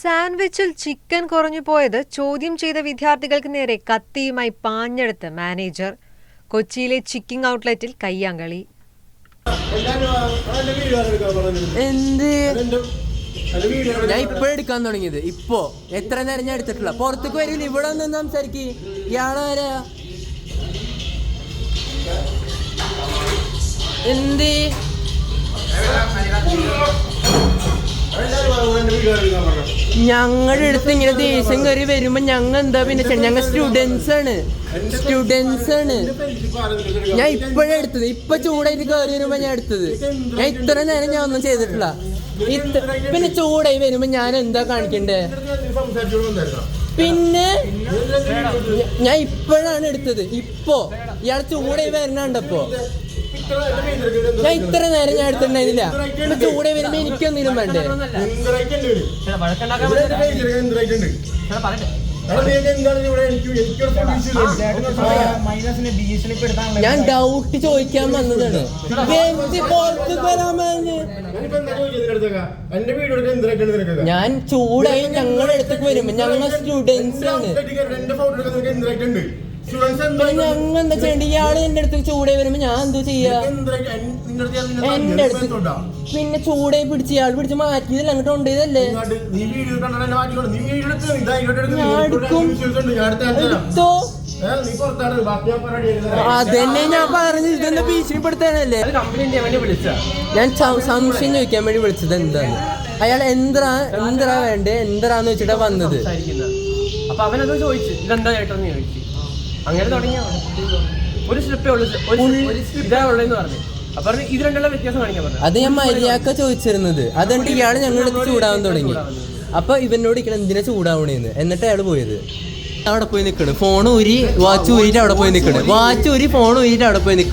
സാൻഡ്വിച്ചിൽ chicken കുറഞ്ഞു പോയത് ചോദ്യം ചെയ്ത വിദ്യാർത്ഥികൾക്ക് നേരെ കത്തിയുമായി പാഞ്ഞെടുത്ത് മാനേജർ. കൊച്ചിയിലെ ചിക്കിംഗ് ഔട്ട്ലെറ്റിൽ കയ്യാങ്കളി. ഞാൻ ഇപ്പോഴെടുക്കാൻ തുടങ്ങിയത്. ഇപ്പോ എത്ര നേരം ഞാൻ എടുത്തിട്ടില്ല. പുറത്തേക്ക് വരില്ല, ഇവിടെ ഒന്ന് സംസാരിക്ക്. ഇയാളാരാ? എന്ത് ഞങ്ങളുടെ അടുത്ത് ഇങ്ങനെ ദേഷ്യം കയറി വരുമ്പോ ഞങ്ങൾ എന്താ പിന്നെ ഞങ്ങൾ സ്റ്റുഡൻസ് ആണ്. ഞാൻ ഇപ്പോഴേ എടുത്തത്. ഇപ്പൊ ചൂടായിട്ട് കയറി വരുമ്പോ ഞാൻ എടുത്തത്. ഞാൻ ഇത്ര നേരം ഞാൻ ഒന്നും ചെയ്തിട്ടില്ല. പിന്നെ ചൂടായി വരുമ്പോ ഞാൻ എന്താ കാണിക്കണ്ടേ? പിന്നെ ഞാൻ ഇപ്പോഴാണ് എടുത്തത്. ഇപ്പോ ഇയാൾ ചൂടായി വരണണ്ടപ്പോ ഞാൻ ഇത്ര നേരം ഞാൻ എടുത്തിട്ടുണ്ടായിരുന്നില്ല. ഇപ്പൊ ചൂടെ വരുമ്പോ എനിക്കൊന്നിനും വേണ്ടേ? ഞാൻ ഡൗട്ട് ചോദിക്കാൻ വന്നതാണ്. ഞാൻ ചൂടായി ഞങ്ങളുടെ അടുത്തേക്ക് വരുമ്പോ ഞങ്ങൾ സ്റ്റുഡൻസ് ആണ്. ഞങ്ങൾ എന്താ ചെയ്യണ്ട? ഇയാള് എന്റെ അടുത്ത് ചൂടായി വരുമ്പോ ഞാൻ എന്താ ചെയ്യാ? എന്റെ അടുത്ത് പിന്നെ ചൂടായി പിടിച്ച് ഇയാൾ പിടിച്ച് മാറ്റിയതല്ല, അങ്ങോട്ട് കൊണ്ടുപോയതല്ലേ. അതന്നെ ഞാൻ പറഞ്ഞു. ഇതെന്താ ഭീഷണിപ്പെടുത്താനല്ലേ? ഞാൻ സംശയം ചോദിക്കാൻ വേണ്ടി വിളിച്ചത്. എന്താണ് അയാൾ എന്തരാ വേണ്ടേ, എന്തരാന്ന് വെച്ചിട്ടാ വന്നത്. അപ്പൊ അവനത് ചോദിച്ചു, ഇതെന്താ ചേട്ടന്ന് ചോദിച്ചു. അങ്ങനെ തുടങ്ങിയ ഒരു സ്റ്റെപ്പേ ഉള്ളൂ, ഇതാ ഉള്ളതെന്ന് പറഞ്ഞു. അപ്പൊ ഇത് രണ്ടുള്ള വ്യത്യാസം കാണിക്കാൻ പറഞ്ഞു. അത് ഞാൻ മര്യാദ ചോദിച്ചിരുന്നത്. അതുകൊണ്ട് ഇയാള് ഞങ്ങളുടെ ചൂടാവാൻ തുടങ്ങി. അപ്പൊ ഇവനോട് ഇരിക്കണം എന്തിനാ ചൂടാവണേന്ന്. എന്നിട്ട് അയാൾ പോയത് അവിടെ പോയി നിൽക്കണ്. ഫോൺ ഊരി വാച്ച് ഊരിയിട്ട് അവിടെ പോയി നിൽക്കണ്. വാച്ച് ഊരി ഫോൺ ഊരിയിട്ട് അവിടെ പോയി നിൽക്കണം.